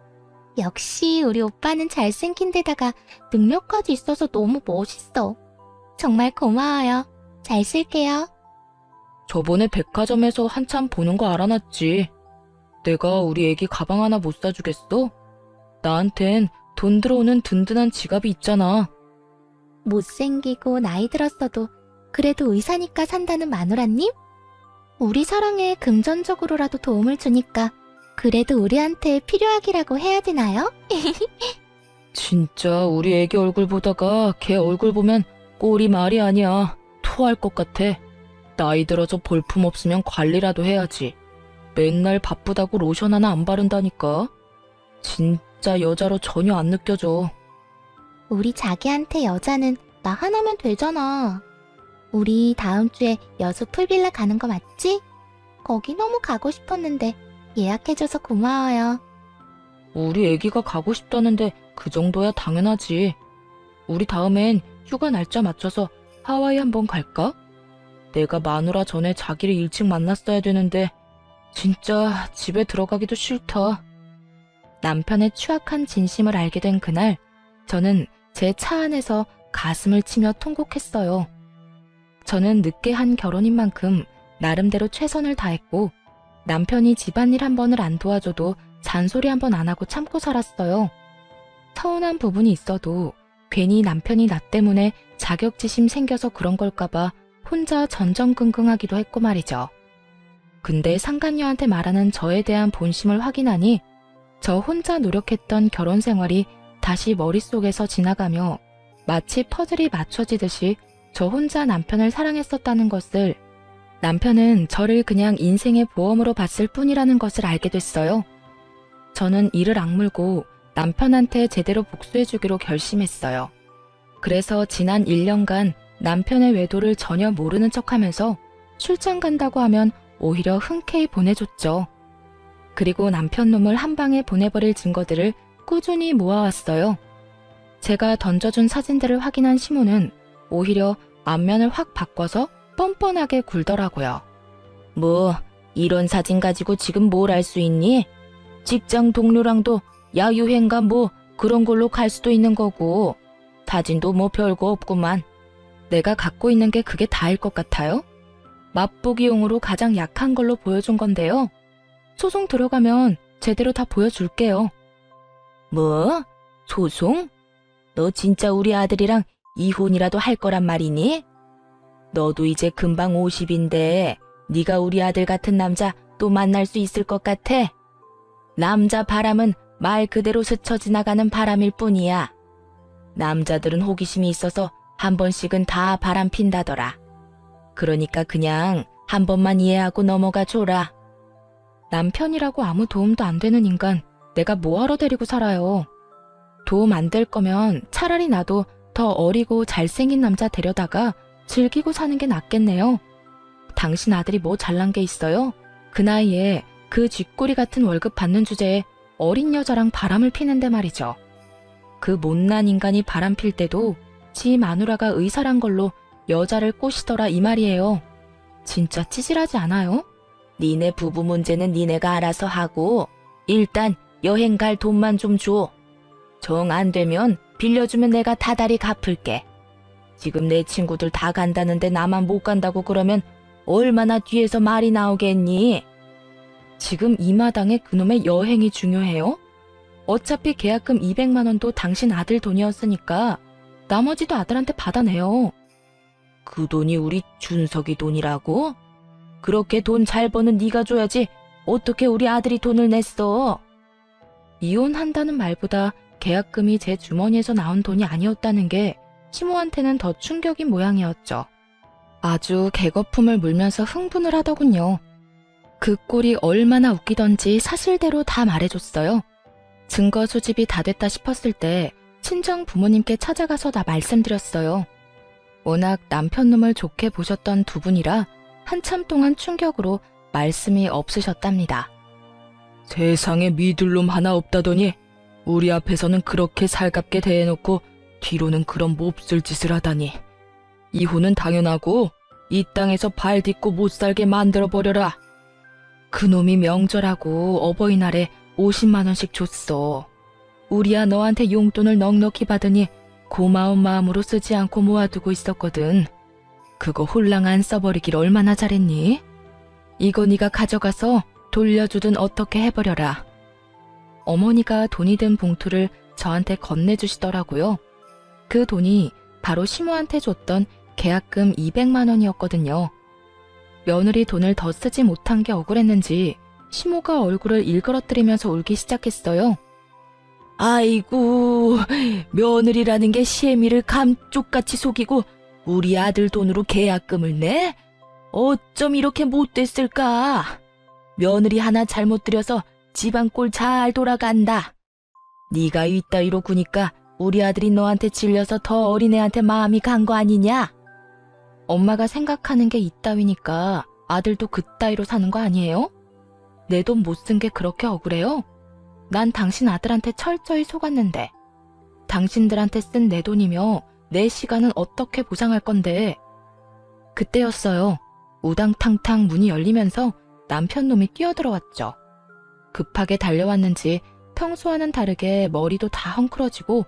역시 우리 오빠는 잘생긴 데다가 능력까지 있어서 너무 멋있어. 정말 고마워요. 잘 쓸게요. 저번에 백화점에서 한참 보는 거 알아놨지. 내가 우리 애기 가방 하나 못 사주겠어? 나한텐 돈 들어오는 든든한 지갑이 있잖아. 못생기고 나이 들었어도 그래도 의사니까 산다는 마누라님? 우리 사랑에 금전적으로라도 도움을 주니까 그래도 우리한테 필요하기라고 해야 되나요? 진짜 우리 애기 얼굴 보다가 걔 얼굴 보면 꼴이 말이 아니야. 토할 것 같아. 나이 들어서 볼품 없으면 관리라도 해야지. 맨날 바쁘다고 로션 하나 안 바른다니까. 진짜 여자로 전혀 안 느껴져. 우리 자기한테 여자는 나 하나면 되잖아. 우리 다음 주에 여수 풀빌라 가는 거 맞지? 거기 너무 가고 싶었는데 예약해줘서 고마워요. 우리 애기가 가고 싶다는데 그 정도야 당연하지. 우리 다음엔 휴가 날짜 맞춰서 하와이 한번 갈까? 내가 마누라 전에 자기를 일찍 만났어야 되는데 진짜 집에 들어가기도 싫다. 남편의 추악한 진심을 알게 된 그날, 저는 제 차 안에서 가슴을 치며 통곡했어요. 저는 늦게 한 결혼인 만큼 나름대로 최선을 다했고, 남편이 집안일 한 번을 안 도와줘도 잔소리 한 번 안 하고 참고 살았어요. 서운한 부분이 있어도 괜히 남편이 나 때문에 자격지심 생겨서 그런 걸까봐 혼자 전전긍긍하기도 했고 말이죠. 근데 상간녀한테 말하는 저에 대한 본심을 확인하니 저 혼자 노력했던 결혼 생활이 다시 머릿속에서 지나가며 마치 퍼즐이 맞춰지듯이 저 혼자 남편을 사랑했었다는 것을, 남편은 저를 그냥 인생의 보험으로 봤을 뿐이라는 것을 알게 됐어요. 저는 이를 악물고 남편한테 제대로 복수해주기로 결심했어요. 그래서 지난 1년간 남편의 외도를 전혀 모르는 척하면서 출장 간다고 하면 오히려 흔쾌히 보내줬죠. 그리고 남편 놈을 한 방에 보내버릴 증거들을 꾸준히 모아왔어요. 제가 던져준 사진들을 확인한 시모는 오히려 안면을 확 바꿔서 뻔뻔하게 굴더라고요. 뭐 이런 사진 가지고 지금 뭘 할 수 있니? 직장 동료랑도 야유회인가 뭐 그런 걸로 갈 수도 있는 거고, 사진도 뭐 별거 없구만. 내가 갖고 있는 게 그게 다일 것 같아요? 맛보기용으로 가장 약한 걸로 보여준 건데요. 소송 들어가면 제대로 다 보여줄게요. 뭐? 소송? 너 진짜 우리 아들이랑 이혼이라도 할 거란 말이니? 너도 이제 금방 50인데 네가 우리 아들 같은 남자 또 만날 수 있을 것 같아? 남자 바람은 말 그대로 스쳐 지나가는 바람일 뿐이야. 남자들은 호기심이 있어서 한 번씩은 다 바람 핀다더라. 그러니까 그냥 한 번만 이해하고 넘어가 줘라. 남편이라고 아무 도움도 안 되는 인간, 내가 뭐하러 데리고 살아요. 도움 안 될 거면 차라리 나도 더 어리고 잘생긴 남자 데려다가 즐기고 사는 게 낫겠네요. 당신 아들이 뭐 잘난 게 있어요? 그 나이에 그 쥐꼬리 같은 월급 받는 주제에 어린 여자랑 바람을 피는데 말이죠. 그 못난 인간이 바람 필 때도 지 마누라가 의사란 걸로 여자를 꼬시더라 이 말이에요. 진짜 찌질하지 않아요? 니네 부부 문제는 니네가 알아서 하고 일단 여행 갈 돈만 좀 줘. 정 안 되면 빌려주면 내가 다달이 갚을게. 지금 내 친구들 다 간다는데 나만 못 간다고 그러면 얼마나 뒤에서 말이 나오겠니? 지금 이 마당에 그놈의 여행이 중요해요? 어차피 계약금 200만 원도 당신 아들 돈이었으니까 나머지도 아들한테 받아내요. 그 돈이 우리 준석이 돈이라고? 그렇게 돈 잘 버는 네가 줘야지 어떻게 우리 아들이 돈을 냈어? 이혼한다는 말보다 계약금이 제 주머니에서 나온 돈이 아니었다는 게 시모한테는 더 충격인 모양이었죠. 아주 개거품을 물면서 흥분을 하더군요. 그 꼴이 얼마나 웃기던지 사실대로 다 말해줬어요. 증거 수집이 다 됐다 싶었을 때 친정 부모님께 찾아가서 다 말씀드렸어요. 워낙 남편 놈을 좋게 보셨던 두 분이라 한참 동안 충격으로 말씀이 없으셨답니다. 세상에 믿을 놈 하나 없다더니 우리 앞에서는 그렇게 살갑게 대해놓고 뒤로는 그런 몹쓸 짓을 하다니. 이혼은 당연하고 이 땅에서 발 딛고 못 살게 만들어버려라. 그놈이 명절하고 어버이날에 50만 원씩 줬어. 우리야 너한테 용돈을 넉넉히 받으니 고마운 마음으로 쓰지 않고 모아두고 있었거든. 그거 홀랑 안 써버리길 얼마나 잘했니? 이거 네가 가져가서 돌려주든 어떻게 해버려라. 어머니가 돈이 든 봉투를 저한테 건네주시더라고요. 그 돈이 바로 시모한테 줬던 계약금 200만 원이었거든요. 며느리 돈을 더 쓰지 못한 게 억울했는지 시모가 얼굴을 일그러뜨리면서 울기 시작했어요. 아이고, 며느리라는 게 시애미를 감쪽같이 속이고 우리 아들 돈으로 계약금을 내? 어쩜 이렇게 못됐을까? 며느리 하나 잘못 들여서 집안 꼴 잘 돌아간다. 네가 이따위로 구니까 우리 아들이 너한테 질려서 더 어린애한테 마음이 간 거 아니냐? 엄마가 생각하는 게 이따위니까 아들도 그따위로 사는 거 아니에요? 내 돈 못 쓴 게 그렇게 억울해요? 난 당신 아들한테 철저히 속았는데 당신들한테 쓴 내 돈이며 내 시간은 어떻게 보상할 건데. 그때였어요. 우당탕탕 문이 열리면서 남편 놈이 뛰어들어왔죠. 급하게 달려왔는지 평소와는 다르게 머리도 다 헝클어지고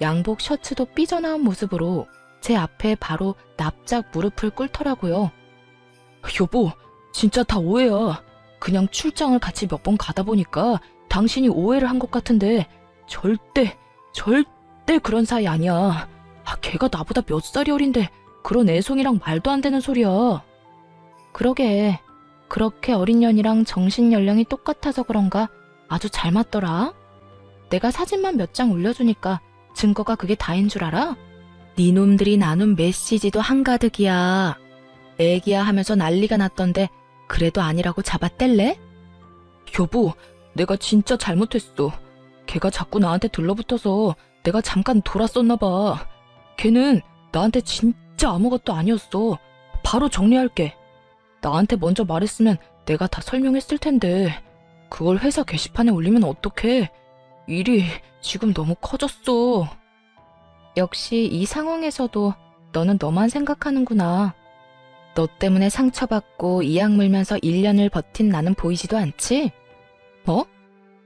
양복 셔츠도 삐져나온 모습으로 제 앞에 바로 납작 무릎을 꿇더라고요. 여보, 진짜 다 오해야. 그냥 출장을 같이 몇 번 가다 보니까 당신이 오해를 한 것 같은데 절대 그런 사이 아니야. 걔가 나보다 몇 살이 어린데 그런 애송이랑 말도 안 되는 소리야. 그러게, 그렇게 어린 년이랑 정신 연령이 똑같아서 그런가 아주 잘 맞더라. 내가 사진만 몇 장 올려주니까 증거가 그게 다인 줄 알아? 네 놈들이 나눈 메시지도 한가득이야. 애기야 하면서 난리가 났던데 그래도 아니라고 잡아뗄래? 여보, 내가 진짜 잘못했어. 걔가 자꾸 나한테 들러붙어서 내가 잠깐 돌았었나 봐. 걔는 나한테 진짜 아무것도 아니었어. 바로 정리할게. 나한테 먼저 말했으면 내가 다 설명했을 텐데 그걸 회사 게시판에 올리면 어떡해. 일이 지금 너무 커졌어. 역시 이 상황에서도 너는 너만 생각하는구나. 너 때문에 상처받고 이악 물면서 1년을 버틴 나는 보이지도 않지? 뭐?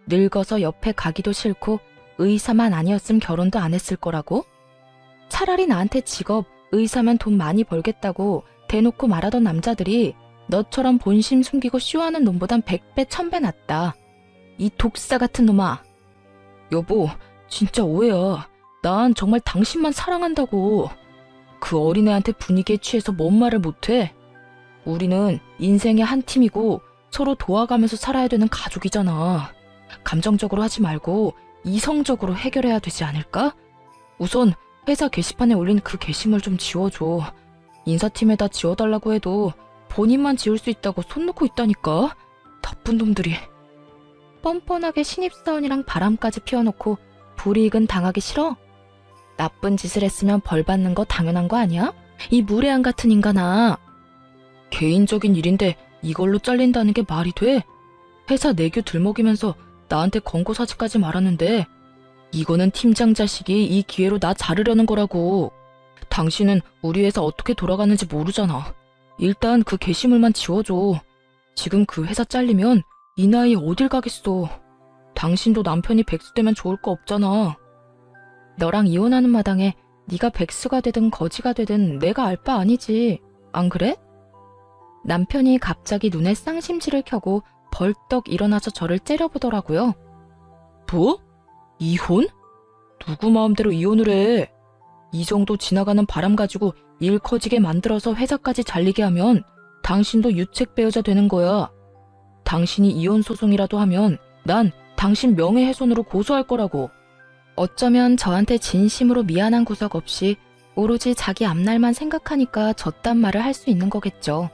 늙어서 옆에 가기도 싫고 의사만 아니었음 결혼도 안 했을 거라고? 차라리 나한테 직업, 의사면 돈 많이 벌겠다고 대놓고 말하던 남자들이 너처럼 본심 숨기고 쇼하는 놈보단 100배, 1000배 낫다. 이 독사 같은 놈아. 여보, 진짜 오해야. 난 정말 당신만 사랑한다고. 그 어린애한테 분위기에 취해서 뭔 말을 못해. 우리는 인생의 한 팀이고 서로 도와가면서 살아야 되는 가족이잖아. 감정적으로 하지 말고 이성적으로 해결해야 되지 않을까? 우선 회사 게시판에 올린 그 게시물 좀 지워줘. 인사팀에다 지워달라고 해도 본인만 지울 수 있다고 손 놓고 있다니까. 나쁜 놈들이. 뻔뻔하게 신입사원이랑 바람까지 피워놓고 불이익은 당하기 싫어? 나쁜 짓을 했으면 벌 받는 거 당연한 거 아니야? 이 무례한 같은 인간아. 개인적인 일인데 이걸로 잘린다는 게 말이 돼? 회사 내규 들먹이면서 나한테 권고사직까지 말하는데 이거는 팀장 자식이 이 기회로 나 자르려는 거라고. 당신은 우리 회사 어떻게 돌아가는지 모르잖아. 일단 그 게시물만 지워줘. 지금 그 회사 잘리면 이 나이에 어딜 가겠어. 당신도 남편이 백수 되면 좋을 거 없잖아. 너랑 이혼하는 마당에 네가 백수가 되든 거지가 되든 내가 알 바 아니지. 안 그래? 남편이 갑자기 눈에 쌍심지를 켜고 벌떡 일어나서 저를 째려보더라고요. 뭐? 이혼? 누구 마음대로 이혼을 해? 이 정도 지나가는 바람 가지고 일 커지게 만들어서 회사까지 잘리게 하면 당신도 유책 배우자 되는 거야. 당신이 이혼 소송이라도 하면 난 당신 명예훼손으로 고소할 거라고. 어쩌면 저한테 진심으로 미안한 구석 없이 오로지 자기 앞날만 생각하니까 저딴 말을 할 수 있는 거겠죠.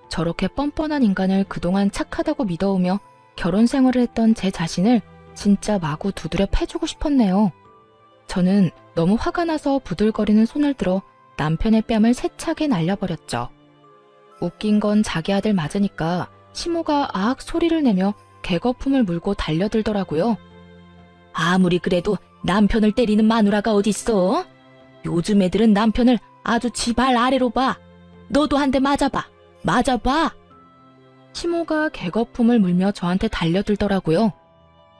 저렇게 뻔뻔한 인간을 그동안 착하다고 믿어오며 결혼 생활을 했던 제 자신을 진짜 마구 두드려 패주고 싶었네요. 저는 너무 화가 나서 부들거리는 손을 들어 남편의 뺨을 세차게 날려버렸죠. 웃긴 건 자기 아들 맞으니까 시모가 아악 소리를 내며 개거품을 물고 달려들더라고요. 아무리 그래도 남편을 때리는 마누라가 어딨어? 요즘 애들은 남편을 아주 지 발 아래로 봐. 너도 한 대 맞아봐. 맞아봐. 시모가 개거품을 물며 저한테 달려들더라고요.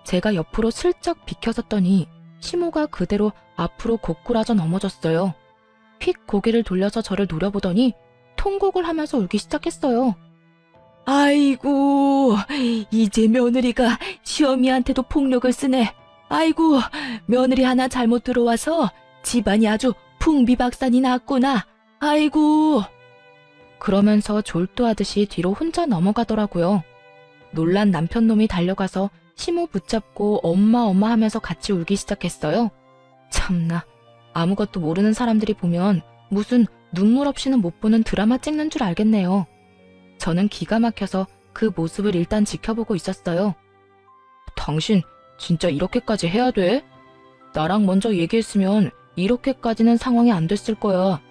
제가 옆으로 슬쩍 비켜섰더니 시모가 그대로 앞으로 고꾸라져 넘어졌어요. 휙 고개를 돌려서 저를 노려보더니 통곡을 하면서 울기 시작했어요. 아이고, 이제 며느리가 시어미한테도 폭력을 쓰네. 아이고, 며느리 하나 잘못 들어와서 집안이 아주 풍비박산이 났구나. 아이고. 그러면서 졸도하듯이 뒤로 혼자 넘어가더라고요. 놀란 남편놈이 달려가서 시모 붙잡고 엄마 엄마 하면서 같이 울기 시작했어요. 참나, 아무것도 모르는 사람들이 보면 무슨 눈물 없이는 못 보는 드라마 찍는 줄 알겠네요. 저는 기가 막혀서 그 모습을 일단 지켜보고 있었어요. 당신 진짜 이렇게까지 해야 돼? 나랑 먼저 얘기했으면 이렇게까지는 상황이 안 됐을 거야.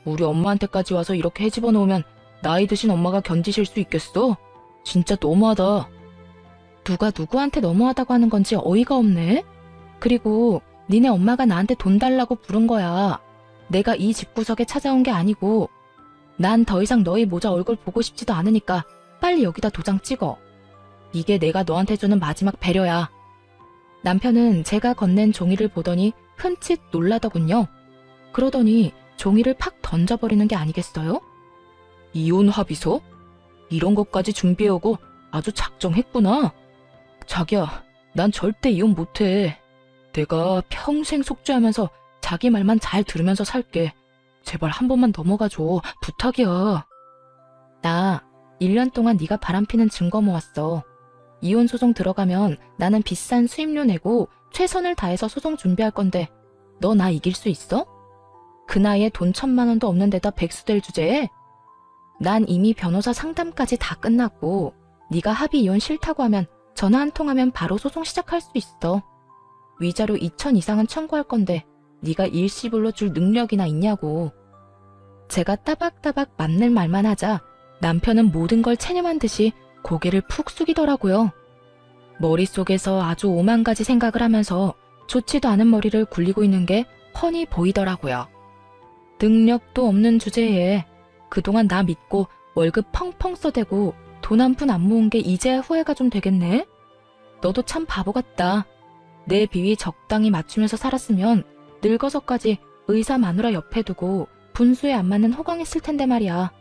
우리 엄마한테까지 와서 이렇게 해집어 놓으면 나이 드신 엄마가 견디실 수 있겠어? 진짜 너무하다. 누가 누구한테 너무하다고 하는 건지 어이가 없네? 그리고 니네 엄마가 나한테 돈 달라고 부른 거야. 내가 이 집구석에 찾아온 게 아니고. 난 더 이상 너희 모자 얼굴 보고 싶지도 않으니까 빨리 여기다 도장 찍어. 이게 내가 너한테 주는 마지막 배려야. 남편은 제가 건넨 종이를 보더니 흠칫 놀라더군요. 그러더니 종이를 팍 던져버리는 게 아니겠어요? 이혼 합의서? 이런 것까지 준비해오고 아주 작정했구나. 자기야, 난 절대 이혼 못해. 내가 평생 속죄하면서 자기 말만 잘 들으면서 살게. 제발 한 번만 넘어가줘. 부탁이야. 나 1년 동안 네가 바람피는 증거 모았어. 이혼 소송 들어가면 나는 비싼 수임료 내고 최선을 다해서 소송 준비할 건데 너 나 이길 수 있어? 그 나이에 돈 1,000만 원도 없는 데다 백수될 주제에? 난 이미 변호사 상담까지 다 끝났고 네가 합의 이혼 싫다고 하면 전화 한 통하면 바로 소송 시작할 수 있어. 위자료 2,000 이상은 청구할 건데 네가 일시불로 줄 능력이나 있냐고. 제가 따박따박 맞는 말만 하자 남편은 모든 걸 체념한 듯이 고개를 푹 숙이더라고요. 머릿속에서 아주 오만 가지 생각을 하면서 좋지도 않은 머리를 굴리고 있는 게 훤히 보이더라고요. 능력도 없는 주제에 그동안 나 믿고 월급 펑펑 써대고 돈 한 푼 안 모은 게 이제야 후회가 좀 되겠네? 너도 참 바보 같다. 내 비위 적당히 맞추면서 살았으면 늙어서까지 의사 마누라 옆에 두고 분수에 안 맞는 호강했을 텐데 말이야.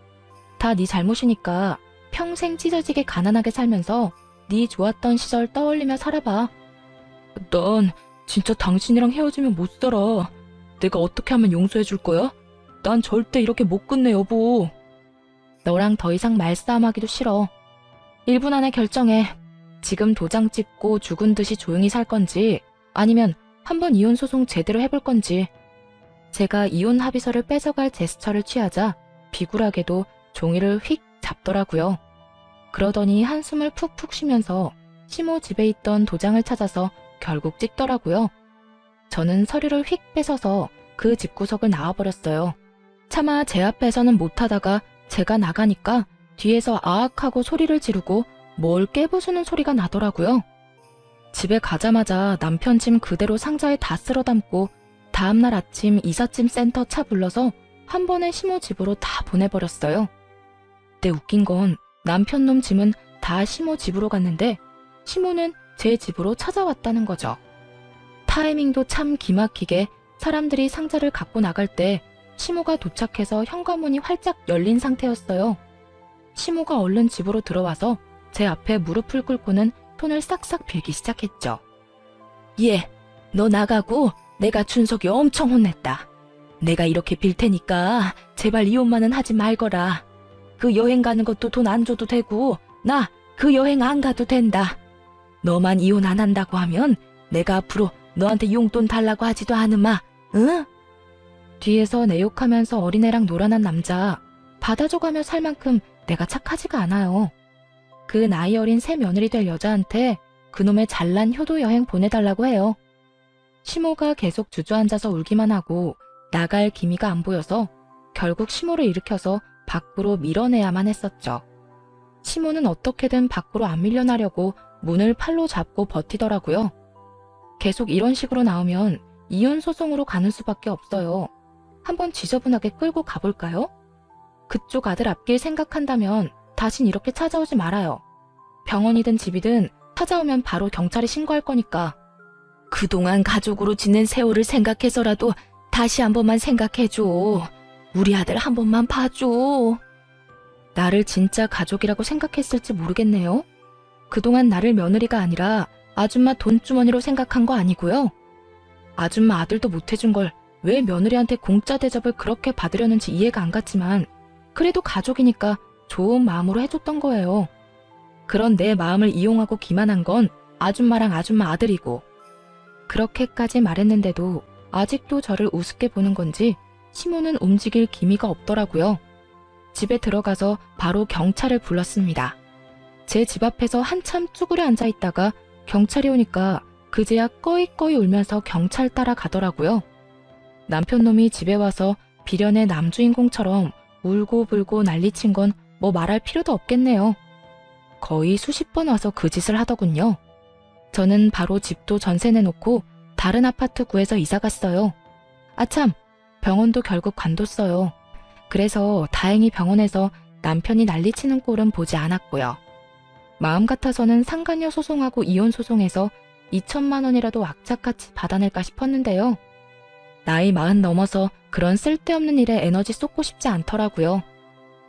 다 네 잘못이니까 평생 찢어지게 가난하게 살면서 네 좋았던 시절 떠올리며 살아봐. 난 진짜 당신이랑 헤어지면 못 살아. 내가 어떻게 하면 용서해 줄 거야? 난 절대 이렇게 못 끝내, 여보. 너랑 더 이상 말싸움하기도 싫어. 1분 안에 결정해. 지금 도장 찍고 죽은 듯이 조용히 살 건지 아니면 한번 이혼 소송 제대로 해볼 건지. 제가 이혼 합의서를 뺏어갈 제스처를 취하자 비굴하게도 종이를 휙 잡더라고요. 그러더니 한숨을 푹푹 쉬면서 시모 집에 있던 도장을 찾아서 결국 찍더라고요. 저는 서류를 휙 뺏어서 그 집구석을 나와버렸어요. 차마 제 앞에서는 못하다가 제가 나가니까 뒤에서 아악하고 소리를 지르고 뭘 깨부수는 소리가 나더라고요. 집에 가자마자 남편 짐 그대로 상자에 다 쓸어 담고 다음날 아침 이삿짐 센터 차 불러서 한 번에 시모 집으로 다 보내버렸어요. 근데 웃긴 건 남편 놈 짐은 다 시모 집으로 갔는데 시모는 제 집으로 찾아왔다는 거죠. 타이밍도 참 기막히게 사람들이 상자를 갖고 나갈 때 시모가 도착해서 현관문이 활짝 열린 상태였어요. 시모가 얼른 집으로 들어와서 제 앞에 무릎을 꿇고는 손을 싹싹 빌기 시작했죠. 예, 너 나가고 내가 준석이 엄청 혼냈다. 내가 이렇게 빌 테니까 제발 이혼만은 하지 말거라. 그 여행 가는 것도 돈 안 줘도 되고 나 그 여행 안 가도 된다. 너만 이혼 안 한다고 하면 내가 앞으로 너한테 용돈 달라고 하지도 않으마. 응? 뒤에서 내 욕하면서 어린애랑 놀아난 남자 받아줘가며 살 만큼 내가 착하지가 않아요. 그 나이 어린 새 며느리 될 여자한테 그놈의 잘난 효도 여행 보내달라고 해요. 시모가 계속 주저앉아서 울기만 하고 나갈 기미가 안 보여서 결국 시모를 일으켜서 밖으로 밀어내야만 했었죠. 시모는 어떻게든 밖으로 안 밀려나려고 문을 팔로 잡고 버티더라고요. 계속 이런 식으로 나오면 이혼 소송으로 가는 수밖에 없어요. 한번 지저분하게 끌고 가볼까요? 그쪽 아들 앞길 생각한다면 다신 이렇게 찾아오지 말아요. 병원이든 집이든 찾아오면 바로 경찰에 신고할 거니까. 그동안 가족으로 지낸 세월을 생각해서라도 다시 한 번만 생각해줘. 우리 아들 한 번만 봐줘. 나를 진짜 가족이라고 생각했을지 모르겠네요. 그동안 나를 며느리가 아니라 아줌마 돈주머니로 생각한 거 아니고요. 아줌마 아들도 못해준 걸 왜 며느리한테 공짜 대접을 그렇게 받으려는지 이해가 안 갔지만 그래도 가족이니까 좋은 마음으로 해줬던 거예요. 그런 내 마음을 이용하고 기만한 건 아줌마랑 아줌마 아들이고. 그렇게까지 말했는데도 아직도 저를 우습게 보는 건지 시모는 움직일 기미가 없더라고요. 집에 들어가서 바로 경찰을 불렀습니다. 제 집 앞에서 한참 쭈그려 앉아 있다가 경찰이 오니까 그제야 꺼이꺼이 울면서 경찰 따라가더라고요. 남편놈이 집에 와서 비련의 남주인공처럼 울고불고 난리친 건 뭐 말할 필요도 없겠네요. 거의 수십 번 와서 그 짓을 하더군요. 저는 바로 집도 전세 내놓고 다른 아파트 구해서 이사 갔어요. 아참, 병원도 결국 관뒀어요. 그래서 다행히 병원에서 남편이 난리치는 꼴은 보지 않았고요. 마음 같아서는 상간녀 소송하고 이혼 소송해서 2천만 원이라도 악착같이 받아낼까 싶었는데요. 나이 40 넘어서 그런 쓸데없는 일에 에너지 쏟고 싶지 않더라고요.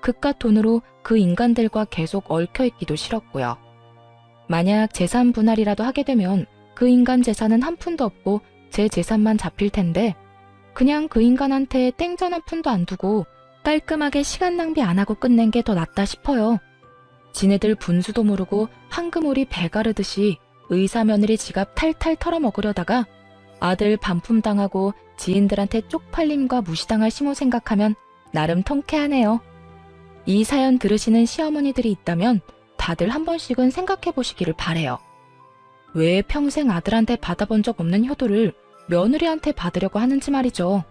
그깟 돈으로 그 인간들과 계속 얽혀있기도 싫었고요. 만약 재산 분할이라도 하게 되면 그 인간 재산은 한 푼도 없고 제 재산만 잡힐 텐데 그냥 그 인간한테 땡전 한 푼도 안 두고 깔끔하게 시간 낭비 안 하고 끝낸 게 더 낫다 싶어요. 지네들 분수도 모르고 황금오리 배 가르듯이 의사 며느리 지갑 탈탈 털어먹으려다가 아들 반품당하고 지인들한테 쪽팔림과 무시당할 시모 생각하면 나름 통쾌하네요. 이 사연 들으시는 시어머니들이 있다면 다들 한 번씩은 생각해 보시기를 바래요. 왜 평생 아들한테 받아본 적 없는 효도를 며느리한테 받으려고 하는지 말이죠.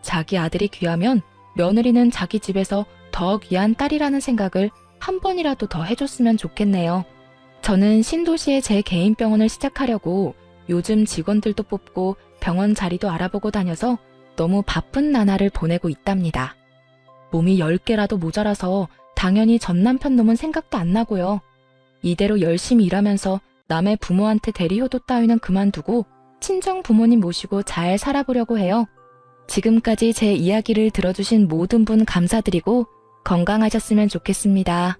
자기 아들이 귀하면 며느리는 자기 집에서 더 귀한 딸이라는 생각을 한 번이라도 더 해줬으면 좋겠네요. 저는 신도시에 제 개인 병원을 시작하려고 요즘 직원들도 뽑고 병원 자리도 알아보고 다녀서 너무 바쁜 나날을 보내고 있답니다. 몸이 10개라도 모자라서 당연히 전 남편 놈은 생각도 안 나고요. 이대로 열심히 일하면서 남의 부모한테 대리효도 따위는 그만두고 친정 부모님 모시고 잘 살아보려고 해요. 지금까지 제 이야기를 들어주신 모든 분 감사드리고 건강하셨으면 좋겠습니다.